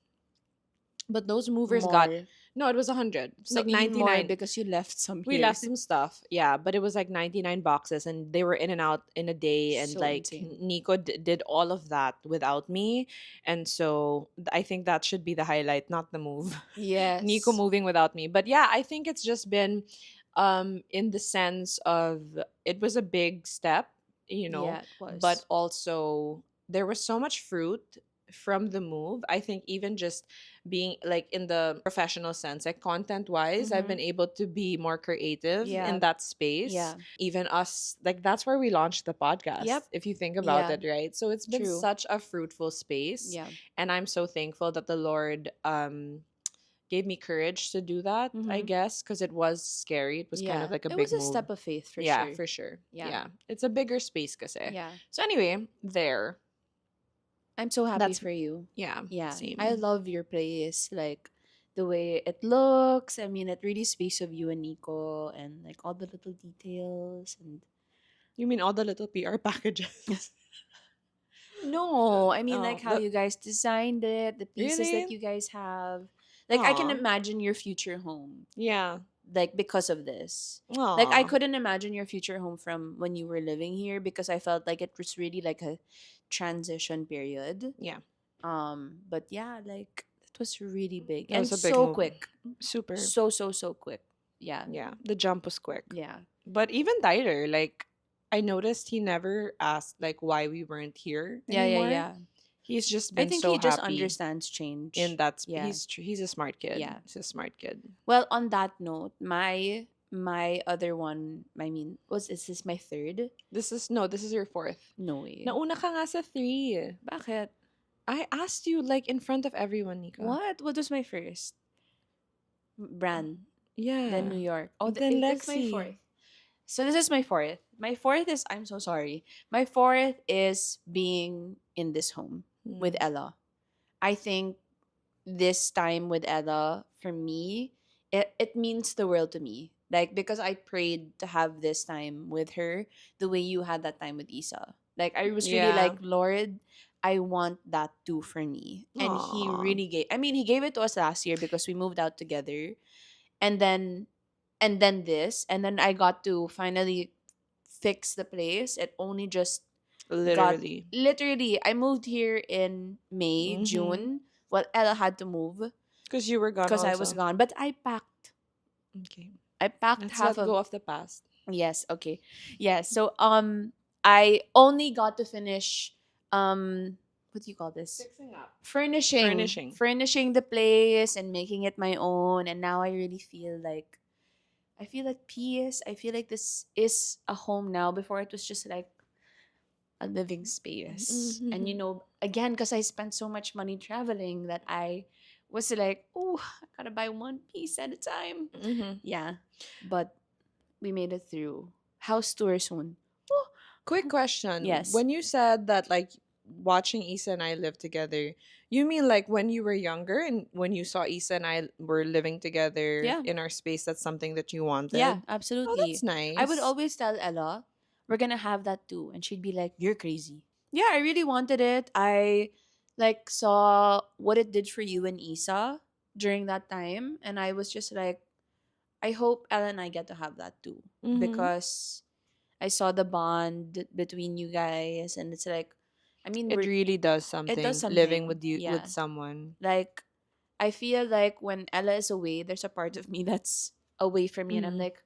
But those movers got,
More.
no, it was 100. It's
No,
like
you mean more
99.
because you left some
We
here.
left some stuff, yeah, but it was like 99 boxes, and they were in and out in a day. And
So
like
insane.
Nico did all of that without me. And so I think that should be the highlight, not the move. Nico
Yes.
moving without me. But yeah, I think it's just been in the sense of it was a big step,
Yeah, it
but
was.
also there was so much fruit from the move. I think even just being like in the professional sense, like content wise, I've
Mm-hmm.
been able to be more creative in
Yeah.
that space.
Yeah.
Even us, like that's where we launched the podcast,
Yep.
if you think about
Yeah.
it, right? So it's been
True.
such a fruitful space.
Yeah.
And I'm so thankful that the Lord gave me courage to do that, I
Mm-hmm.
guess, because it was scary. It was kind of
Yeah.
like a
It
big
was a
move.
step of faith for
Yeah,
sure.
for sure.
Yeah.
Yeah. It's a bigger space kasi.
Yeah.
So anyway, there.
I'm so happy
That's
for you.
yeah,
Yeah. I
same.
love your place. Like the way it looks. I mean, it really speaks of you and Nico and like all the little details and
You mean all the little PR packages?
no, I mean like
Oh,
how you guys designed it, the pieces
really?
that you guys have. Like I can
Aw.
imagine your future home
Yeah.
like because of this. Like I
Aw.
couldn't imagine your future home from when you were living here because I felt like it was really like a transition period.
Yeah.
But yeah, like it was really big
That
and
was a big
so
move.
quick.
Super.
So quick. Yeah.
Yeah. The jump was quick.
Yeah.
But even Tyler, like, I noticed he never asked, like, why we weren't here
Yeah,
anymore.
yeah.
He's just
I
been
think
so
he just
happy
understands
in
change.
that.
Yeah.
He's a smart kid.
Yeah.
He's a smart kid.
Well, on that note, my other one, I mean, was is this my third?
This is your fourth.
No way.
Nauna ka nga sa 3.
Bakit?
I asked you, like, in front of everyone, Nika.
What? What was my first? Brand. Then
Yeah.
New York. Oh,
Then
it's my
Lexi.
fourth. So this is my fourth. My fourth is I'm so sorry. My fourth is being in this home with
Mm.
Ella. I think this time with Ella for me, it means the world to me. Like because I prayed to have this time with her the way you had that time with Isa. Like I was really
Yeah.
like, Lord, I want that too for me. And he
Aw.
really gave I mean, he gave it to us last year because we moved out together. And then this and then I got to finally fix the place. It only just got
Literally.
literally I moved here in May,
Mm-hmm.
June. Well, Ella had to move
Because you were gone
because I was
also.
gone. But I packed.
Okay.
I packed
Let's
half
let
of
go of the past.
yes, okay. Yes. So I only got to finish what do you call this?
Fixing up.
Furnishing.
Furnishing.
Furnishing the place and making it my own. And now I really feel like I feel at peace. I feel like this is a home now. Before it was just like a living space. And you
Mm-hmm.
know, again, because I spent so much money traveling that I was like, oh, I gotta buy one piece at a time.
Mm-hmm.
Yeah. But we made it through. House tour soon. Oh,
Quick question.
yes.
When you said that, like, watching Isa and I live together, you mean like when you were younger and when you saw Isa and I were living together
Yeah.
in our space, that's something that you
Yeah,
wanted? Oh, that's
absolutely. I would
nice.
always tell Ella, we're gonna have that too. And she'd be like, you're crazy. Yeah, I really wanted it. I like saw what it did for you and Isa during that time. And I was just like, I hope Ella and I get to have that too.
Mm-hmm.
Because I saw the bond between you guys and it's like I mean
It
we're
really does
it does
something living
something.
with you with
Yeah.
someone.
Like I feel like when Ella is away, there's a part of me that's away from me and I'm
Mm-hmm.
like,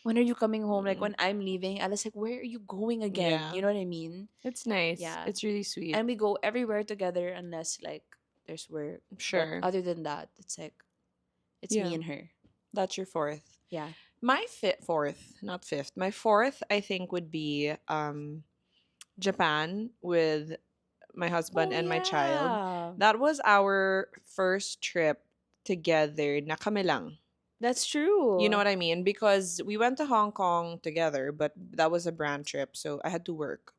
when are you coming home? Like when I'm leaving, Ella's like, where are you going again?
Yeah.
You know what I mean?
It's nice.
Yeah.
It's really sweet.
And we go everywhere together unless like there's work. But
Sure.
other than that, it's like it's me
Yeah.
and her.
That's your fourth.
Yeah.
My fourth, not fifth. My fourth, I think, would be Japan with my husband
Oh
and my child.
yeah.
That was our first trip together na kami lang.
That's
You know
true.
what I mean? Because we went to Hong Kong together, but that was a brand trip, so I had to work.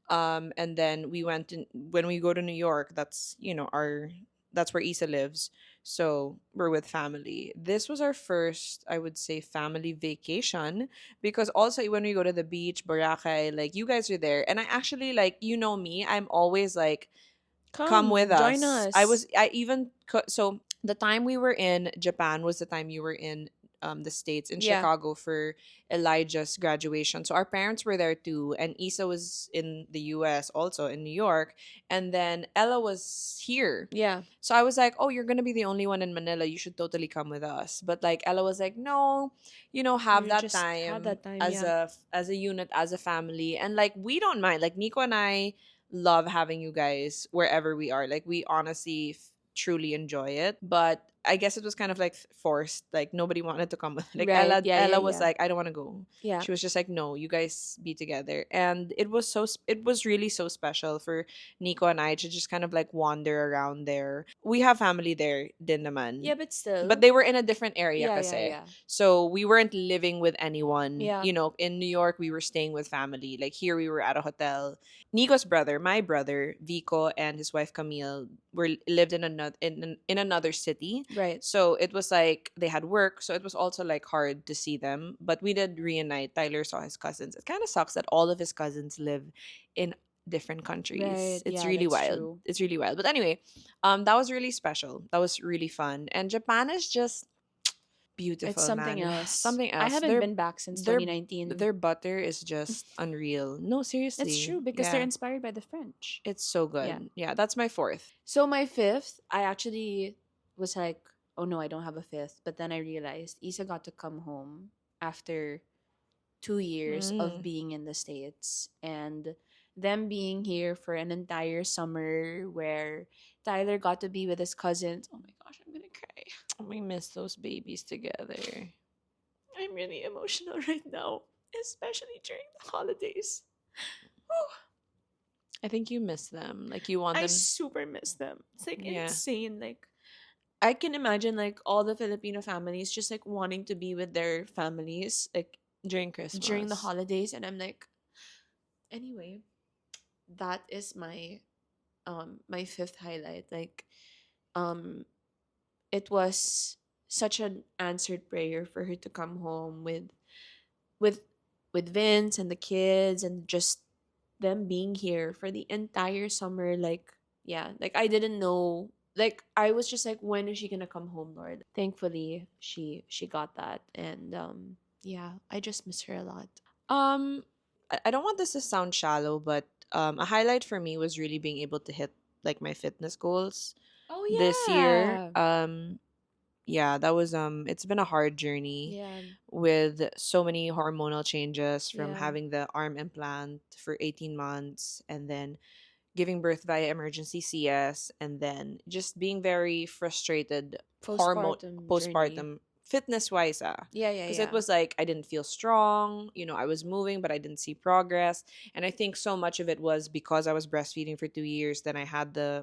And then we went in when we go to New York, that's, our that's where Isa lives. So we're with family. This was our first, I would say, family vacation, because also when we go to the beach, Boracay, like you guys are there. And I actually, like, me, I'm always like, come with
Come, join
us.
us.
I even so the time we were in Japan was the time you were in the States, in
Yeah,
Chicago, for Elijah's graduation. So our parents were there too, and Isa was in the US, also in New York, and then Ella was here.
yeah.
So I was like, "Oh, you're going to be the only one in Manila. You should totally come with us." But like Ella was like, "No, have
You
that
just had
time
that time,
as
yeah.
a unit, as a family." And like we don't mind. Like Nico and I love having you guys wherever we are. Like we honestly truly enjoy it. But I guess it was kind of like forced. Like nobody wanted to come with. Like
Right. Yeah, yeah,
Ella was
yeah.
like, I don't want to go.
Yeah.
She was just like, no, you guys be together. And it was it was really so special for Nico and I to just kind of like wander around there. We have family there, din naman.
Yeah, but
But
still.
they were in a different area
Yeah, yeah,
kasi.
yeah.
So we weren't living with anyone.
Yeah.
In New York we were staying with family. Like here we were at a hotel. Nico's brother, my brother, Vico, and his wife Camille lived in another city.
Right.
So it was like they had work, so it was also like hard to see them. But we did reunite. Tyler saw his cousins. It kind of sucks that all of his cousins live in different
Right.
countries. It's
Yeah,
really
that's
wild.
true.
It's really wild. But anyway, that was really special. That was really fun. And Japan is just
It's
beautiful,
something
man.
else.
Something
I
else.
haven't been back since
Their
2019.
their butter is just unreal. No,
That's
seriously.
true because they're
Yeah.
inspired by the French.
It's so
Yeah.
good. Yeah, that's my fourth.
So my fifth, I actually was like, oh no, I don't have a fifth. But then I realized Isa got to come home after 2 years of
Mm.
being in the States, and them being here for an entire summer where Tyler got to be with his cousins. Oh my gosh, I'm gonna cry.
We miss those babies together.
I'm really emotional right now, especially during the holidays. Whew.
I think you miss them. Like you want
I
them.
super miss them. It's like
Yeah.
insane. Like I can imagine like all the Filipino families just like wanting to be with their families like
During
during the
Christmas.
holidays, and I'm like, anyway, that is my fifth highlight. Like um it was such an answered prayer for her to come home with with Vince and the kids, and just them being here for the entire summer. Like yeah, like I didn't know, like I was just like, when is she gonna come home, Lord? Thankfully she got that, and yeah, I just miss her a lot.
Um, I don't want this to sound shallow, but a highlight for me was really being able to hit like my fitness goals
Oh
this year.
yeah.
Yeah, that was it's been a hard journey
Yeah.
with so many hormonal changes, from
Yeah.
having the arm implant for 18 months, and then giving birth via emergency CS, and then just being very frustrated hormone
Postpartum journey.
postpartum fitness wise,
Yeah, yeah,
because it
yeah.
was like I didn't feel strong. I was moving but I didn't see progress, and I think so much of it was because I was breastfeeding for 2 years. Then I had the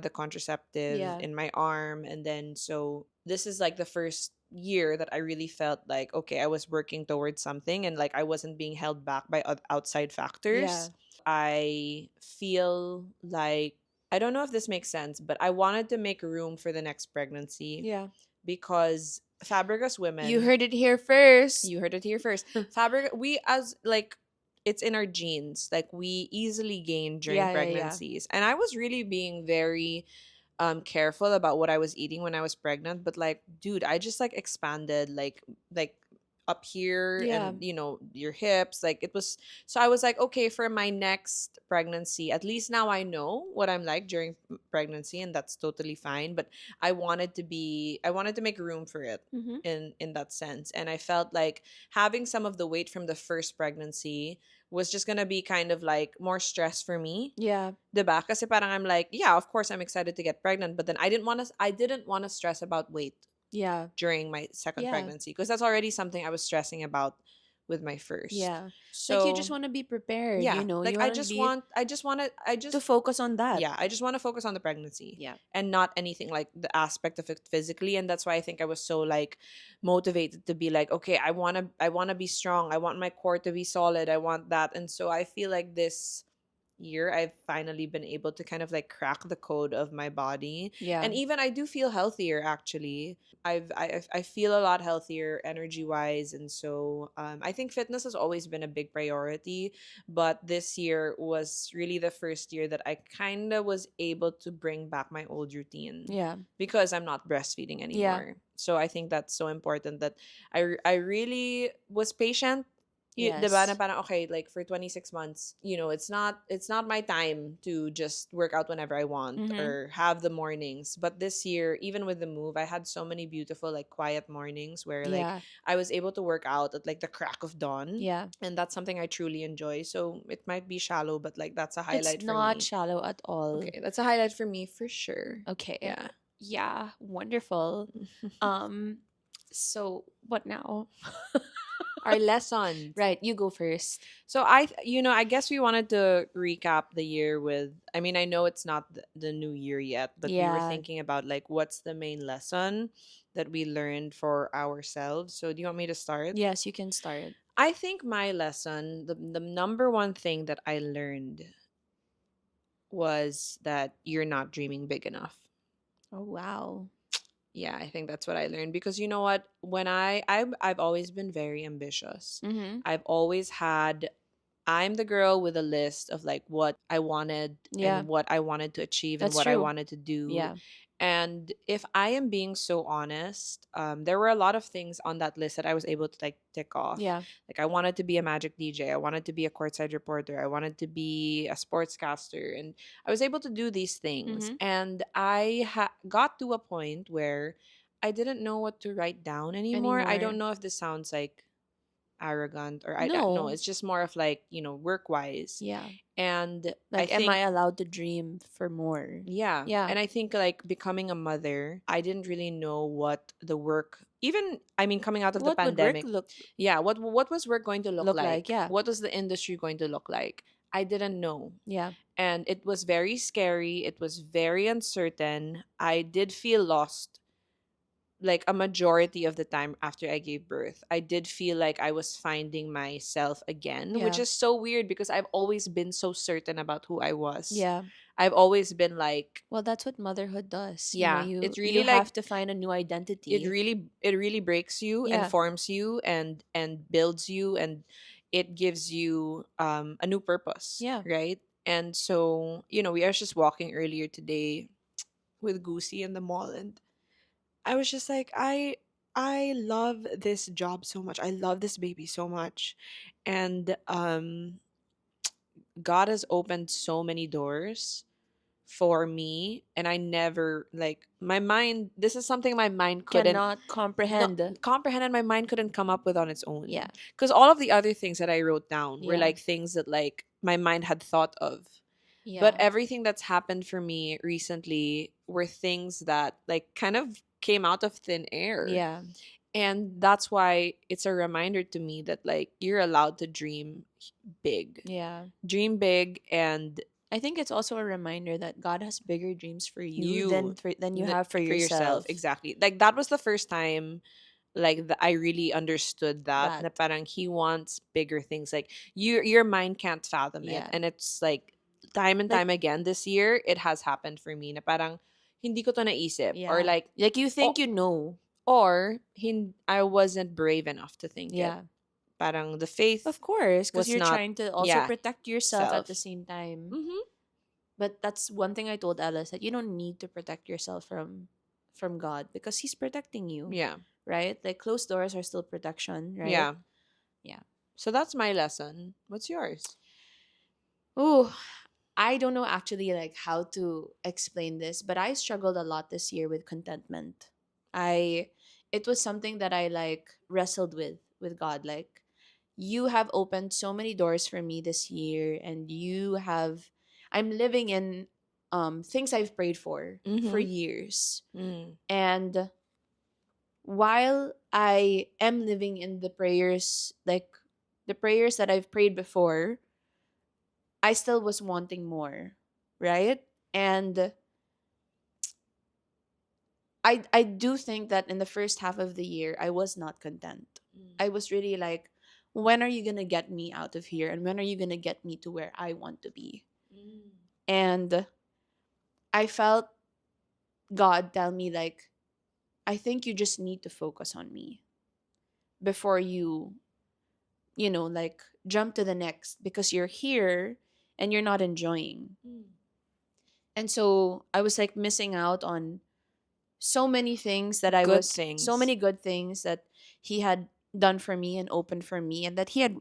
contraceptive
Yeah.
in my arm, and then so this is like the first year that I really felt like, okay, I was working towards something, and like I wasn't being held back by outside
Yeah.
factors. I feel like, I don't know if this makes sense, but I wanted to make room for the next pregnancy,
Yeah.
because Fabricus
You
women,
heard it here first.
you heard it here first. Fabric, we as like, it's in our genes. Like we easily gain during
Yeah, yeah, yeah.
pregnancies, and I was really being very careful about what I was eating when I was pregnant. But like, dude, I just like expanded like up here,
Yeah.
and your hips, like it was. So I was like, okay, for my next pregnancy, at least now I know what I'm like during pregnancy, and that's totally fine. But I wanted to make room for it
Mm-hmm.
in that sense. And I felt like having some of the weight from the first pregnancy was just gonna be kind of like more stress for me.
Yeah.
Diba? Kasi parang I'm like, yeah, of course I'm excited to get pregnant, but then I didn't want to stress about weight
Yeah.
during my second
Yeah.
pregnancy, because that's already something I was stressing about with my first.
Yeah. Like you just
So
want to be prepared,
yeah, like
you want to be
I
to
just
focus on that.
yeah, I just want to focus on the pregnancy
Yeah.
and not anything like the aspect of it physically. And that's why I think I was so like motivated to be like, okay, I want to be strong. I want my core to be solid. I want that. And so I feel like this year I've finally been able to kind of like crack the code of my body.
Yeah.
And even I do feel healthier actually. I feel a lot healthier energy wise, and so I think fitness has always been a big priority, but this year was really the first year that I kind of was able to bring back my old routine
Yeah.
because I'm not breastfeeding
Yeah.
anymore. So I think that's so important that I really was patient. Diba, na
Yes.
parang, okay, like for 26 months, it's not my time to just work out whenever I want
Mhm.
or have the mornings. But this year, even with the move, I had so many beautiful like quiet mornings where like
Yeah.
I was able to work out at like the crack of dawn.
Yeah.
And that's something I truly enjoy. So it might be shallow, but like that's a
It's
highlight for
not
me.
shallow at all.
Okay, that's a highlight for me for sure.
Okay.
Yeah.
Yeah, wonderful. Um so what now?
Our lessons.
Right, you go first.
So I guess we wanted to recap the year with, I mean, I know it's not the new year yet, but we were
Yeah.
thinking about like what's the main lesson that we learned for ourselves. So do you want me to start?
Yes, you can start.
I think my lesson, the number one thing that I learned was that you're not dreaming big enough.
Oh wow.
Yeah, I think that's what I learned because you know what? When I've always been very ambitious.
Mhm.
I've always had I'm the girl with a list of like what I wanted
Yeah,
and what I wanted to achieve and
that's
what I
true.
wanted to do.
Yeah.
And if I am being so honest, there were a lot of things on that list that I was able to like tick off.
Yeah.
Like I wanted to be a magic DJ, I wanted to be a courtside reporter, I wanted to be a sportscaster, and I was able to do these things.
Mhm.
And I got to a point where I didn't know what to write down anymore. I don't
Anymore.
know if this sounds like arrogant or I don't know,
No.
it's just more of like work wise.
Yeah.
And I
Like, am I
think
allowed to dream for more?
yeah,
Yeah.
and I think like becoming a mother, I didn't really know what the work, even I mean coming out of the
What would work
pandemic,
look
yeah, what was work going to look
look like?
like,
Yeah.
what was the industry going to look like, I didn't know.
Yeah.
And it was very scary, it was very uncertain, I did feel lost like a majority of the time after I gave birth. I did feel like I was finding myself again, which
Yeah.
is so weird because I've always been so certain about who I was.
Yeah.
I've always been like,
Well, that's what motherhood does.
yeah,
You
it's
you
really
have
like
to find a new
it
identity.
really it really breaks you and
Yeah.
forms you and builds you, and it gives you a new purpose,
Yeah.
right? And so, we are just walking earlier today with Goosey in the mall, and I was just like, I love this job so much. I love this baby so much. And God has opened so many doors for me, and I never like my mind, this is something my mind couldn't
Cannot
not
comprehend.
comprehend, and my mind couldn't come up with on its
Yeah.
own. Because all of the other things that I wrote down were
Yeah.
like things that like my mind had thought of. But
Yeah.
everything that's happened for me recently were things that like kind of came out of thin air.
Yeah.
And that's why it's a reminder to me that like you're allowed to dream big.
Yeah.
Dream big, and
I think it's also a reminder that God has bigger dreams for you
you
than you have for
for yourself.
yourself.
Exactly. Like that was the first time like I really understood that
That.
na parang he wants bigger things. Like your mind can't fathom it.
Yeah.
And it's like time and
Like,
time again this year it has happened for me na parang hindi ko to naisip, or
yeah.
like
Like you think
o-
you know.
I wasn't brave enough to think it.
Yeah.
Parang the faith
Of course, because
was
you're
not,
trying to also
yeah,
protect yourself at the
self.
same time.
Mm-hmm.
But that's one thing I told Alice, that you don't need to protect yourself from God because He's protecting you,
Yeah.
right? Like closed doors are still protection, right?
Yeah.
Yeah.
So that's my lesson. What's yours?
Ooh, I don't know actually like how to explain this, but I struggled a lot this year with contentment. I It was something that I like wrestled with God. Like, you have opened so many doors for me this year, and I'm living in things I've prayed for
Mm-hmm.
years.
Mm.
And while I am living in the prayers, like the prayers that I've prayed before, I still was wanting more, right? And I do think that in the first half of the year I was not content.
Mm.
I was really like, when are you going to get me out of here, and when are you going to get me to where I want to be?
Mm.
And I felt God tell me like, I think you just need to focus on me before you like jump to the next, because you're here and you're not enjoying.
Mm.
And so I was like missing out on
Good
so
things.
many good things that he had done for me and opened for me, and that he had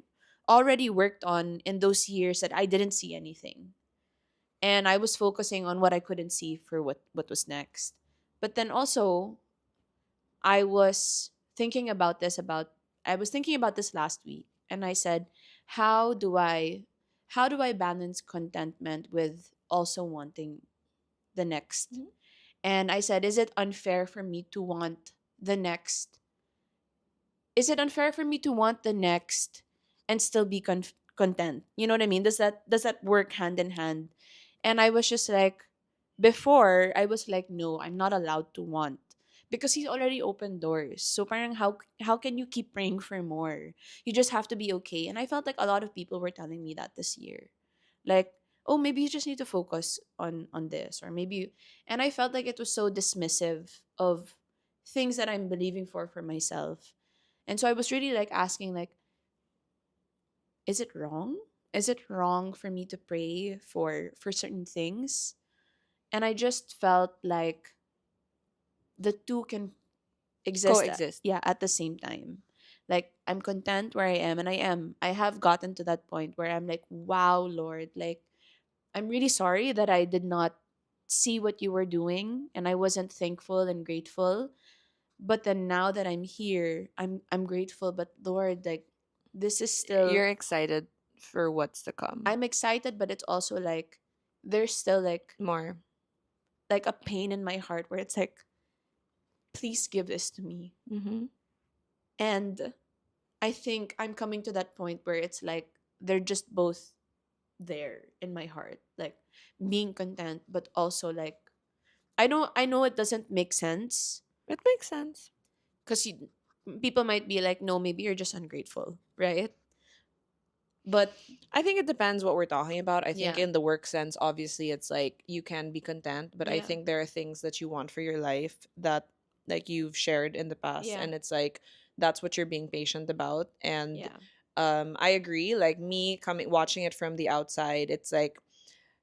already worked on in those years that I didn't see anything. And I was focusing on what I couldn't see for what was next. But then also I was I was thinking about this last week, and I said, how do I how do I balance contentment with also wanting the next?
Mhm.
And I said, is it unfair for me to want the next? Is it unfair for me to want the next and still be content? You know what I mean? Does that work hand in hand? And I was just like, before I was like, no, I'm not allowed to want, because he's already opened doors. So parang how can you keep praying for more? You just have to be okay. And I felt like a lot of people were telling me that this year. Like, oh, maybe you just need to focus on this, or maybe. And I felt like it was so dismissive of things that I'm believing for myself. And so I was really like asking like, is it wrong? Is it wrong for me to pray for certain things? And I just felt like the two can exist
Coexist.
at the same time. Like, I'm content where I am, and I have gotten to that point where I'm like, wow, Lord, like, I'm really sorry that I did not see what you were doing and I wasn't thankful and grateful. But then now that I'm here, I'm grateful, but Lord, like, this is still.
You're excited for what's to come.
I'm excited, but it's also like there's still
More.
like a pain in my heart where it's like, please give this to me.
Mm-hmm.
And I think I'm coming to that point where it's like they're just both there in my heart, like being content, but also like, I know it doesn't make sense,
It makes sense.
because people might be like, no, maybe you're just ungrateful, right? But
I think it depends what we're talking about. I think
yeah,
in the work sense, obviously, it's like you can be content, but I
yeah,
think there are things that you want for your life that, like, you've shared in the past,
yeah,
and it's like that's what you're being patient about. And
yeah,
I agree. Like me coming watching it from the outside, it's like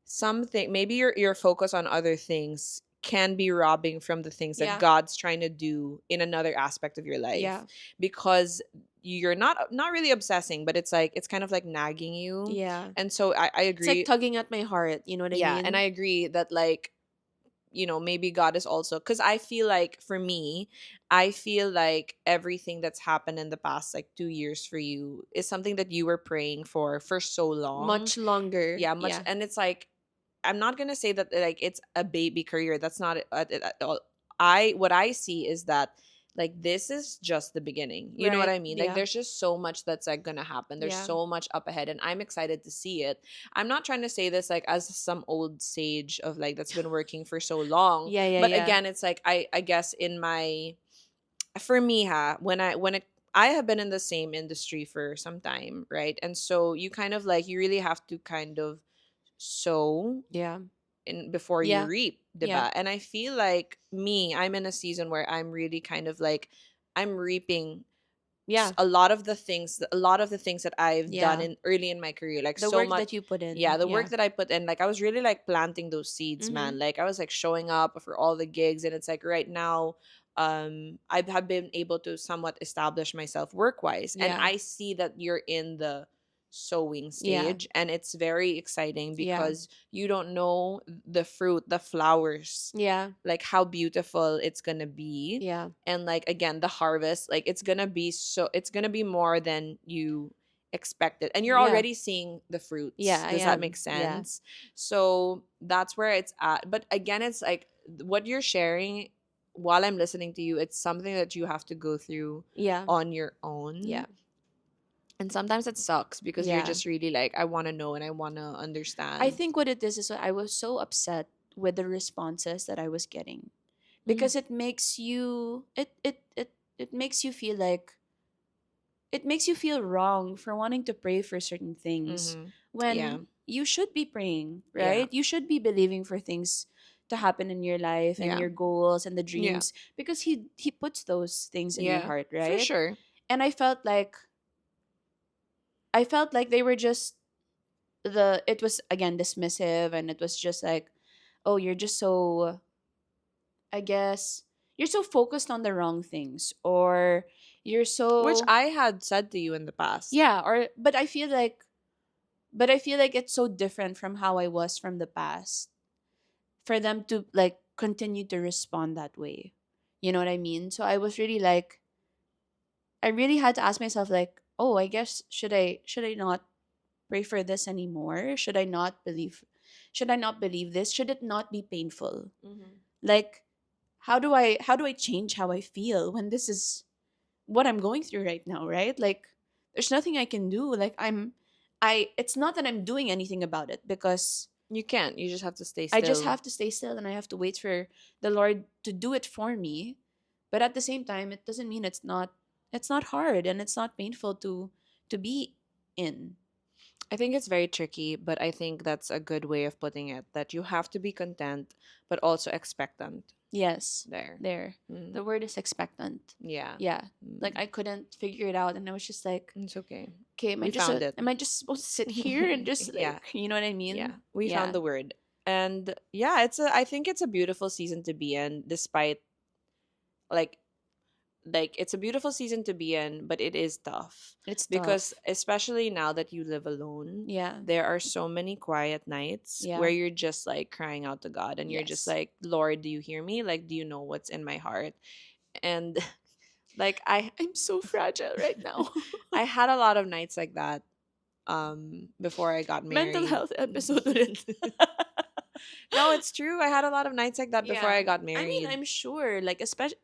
something maybe your focus on other things can be robbing from the things that
yeah,
God's trying to do in another aspect of your life,
yeah,
because you're not really obsessing, but it's like it's kind of like nagging you.
yeah.
And so I
It's like
agree.
tugging at my heart, you know what I
Yeah, and I
mean?
agree that, like, maybe God is also, because I feel like for me, I feel like everything that's happened in the past like 2 years for you is something that you were praying for so long.
Much longer.
Yeah, much.
Yeah.
And it's like I'm not gonna say that like it's a baby career. That's not it at all. What I see is that like this is just the beginning. You know what
Right.
I mean? Like
Yeah.
there's just so much that's like gonna happen. There's
Yeah.
so much up ahead, and I'm excited to see it. I'm not trying to say this like as some old sage of like that's been working for so long,
Yeah, yeah,
but
yeah.
again, it's like I guess in my for me, when it I have been in the same industry for some time, right? And so you kind of like you really have to kind of sow
Yeah.
in before you
Yeah.
reap,
Yeah.
diba? And I feel like I'm in a season where I'm really kind of like I'm reaping
Yeah.
a lot of the things that I've done
Yeah.
in early in my career, like
The
so
work
much.
that you put in.
Yeah, the
Yeah.
work that I put in, like I was really like planting those seeds,
Mm-hmm.
man. Like I was like showing up for all the gigs, and it's like right now I have been able to somewhat establish myself work wise, and
Yeah.
I see that you're in the sowing
Yeah.
stage, and it's very exciting
Yeah.
because you don't know the fruit, the flowers,
Yeah.
like how beautiful it's gonna be.
Yeah.
And like again, the harvest, like it's gonna be more than you expected, and you're
Yeah.
already seeing the
Yeah,
fruits.
I
Does that make
am. Yeah.
sense? So that's where it's at. But again, it's like what you're sharing while I'm listening to you, it's something that you have to go through
Yeah.
on your
Yeah.
own. And sometimes it sucks because you're
Yeah.
just really like, I want to know and I want to
I
understand.
think what it is I was so upset with the responses that I was getting,
Mm-hmm.
because it makes you it makes you feel like, it makes you feel wrong for wanting to pray for certain things
Mm-hmm. Yeah.
when you should be praying,
Yeah.
right? You should be believing for things to happen in your life and
Yeah.
your goals and the
Yeah.
dreams, because he puts those things in your
Yeah.
heart,
For
right?
sure.
And I felt like they were just, the it was again dismissive, and it was just like, oh, you're just so, I guess, you're so focused on the wrong things, or you're
Which
so,
I had said to you in the past.
yeah, or but I feel like it's so different from how I was from the past for them to like continue to respond that way. You know what I mean? So I was really like, I really had to ask myself like, oh, I guess should I not pray for this anymore? Should I not believe this? Should it not be painful?
Mm-hmm.
Like, how do I change how I feel when this is what I'm going through right now, right? Like, there's nothing I can do. Like, it's not that I'm doing anything about it, because
You can't. You just have to stay
I just
still.
have to stay still and I have to wait for the Lord to do it for me. But at the same time, it doesn't mean it's not hard and it's not painful to be in.
I think it's very tricky, but I think that's a good way of putting it, that you have to be content, but also expectant
Yes.
there.
There.
Mm.
The word is expectant.
Yeah.
Yeah. Like,
Mm.
I couldn't figure it out and I was just like,
It's okay.
okay,
We found it.
am I just supposed to sit here and just
Yeah.
like, you know what I
Yeah.
mean?
We found
Yeah.
the word. And yeah, I think it's a beautiful season to be in, despite like it's a beautiful season to be in, but it is tough
It's
because
tough.
especially now that you live alone,
Yeah.
there are so many quiet nights
Yeah.
where you're just like crying out to God and you're just
Yes.
like, Lord, do you hear me? Like, do you know what's in my heart? And like I
I'm so fragile right now.
I had a lot of nights like that before I got
Mental
married.
health episode ulit.
No, it's true. I had a lot of nights like that before
Yeah.
I got
I mean,
married.
I'm sure, like, especially,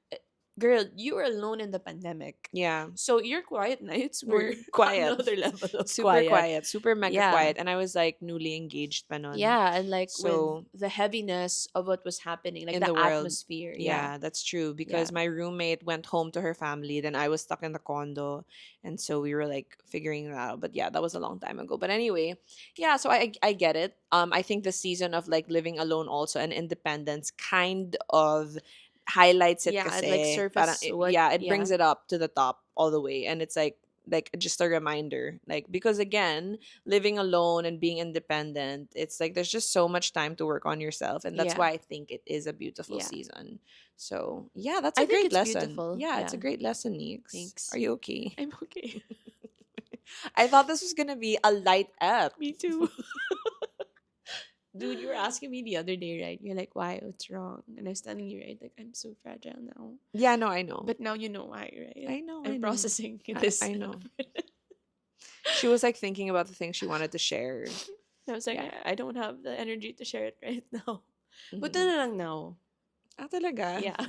girl, you were alone in the pandemic.
Yeah.
So your quiet nights
We're
were
quiet.
another level of
Super
quiet.
quiet, super mega
Yeah.
quiet. And I was like newly engaged pa nun.
Yeah. And like with
So
the heaviness of what was happening, like
in
the
the world,
atmosphere. Yeah.
yeah, that's true.
Yeah.
Because my roommate went home to her family, then I was stuck in the condo. And so we were like figuring it out. But yeah, that was a long time ago. But anyway, yeah, so I get it. I think the season of like living alone also and independence kind of highlights it
Yeah. I'd like
kasi. Parang,
surface what,
yeah, it
yeah.
brings it up to the top all the way. And it's like just a reminder, like, because again, living alone and being independent, it's like there's just so much time to work on yourself, and that's
Yeah.
why I think it is a beautiful
Yeah.
season. So yeah, that's a
I think
great
it's
lesson.
beautiful.
Yeah, it's
Yeah.
a great lesson, Neeks. Are
Thanks.
you okay?
I'm okay.
I thought this was gonna be a light app.
Me too. Dude, you were asking me the other day, right? You're like, why? What's wrong? And I was telling you, right? Like, I'm so fragile now.
Yeah, no, I know.
But now you know why, right?
I
I'm
know.
processing this.
I know. She was like thinking about the things she wanted to share.
I was like,
Yeah.
I don't have the energy to share it right now. But
Mhm.
na lang now.
Ah, talaga?
Yeah.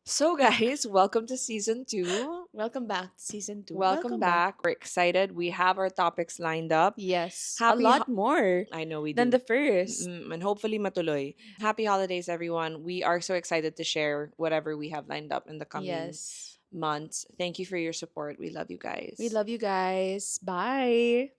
So, guys, welcome to season 2.
Welcome back to season 2.
Welcome
Welcome back.
back. We're excited. We have our topics lined up.
Yes. A
Happy
lot more
I know we
than
do.
the first.
And hopefully matuloy. Happy holidays, everyone. We are so excited to share whatever we have lined up in the coming
Yes.
months. Thank you for your support. We love you
We
guys.
love you guys. Bye.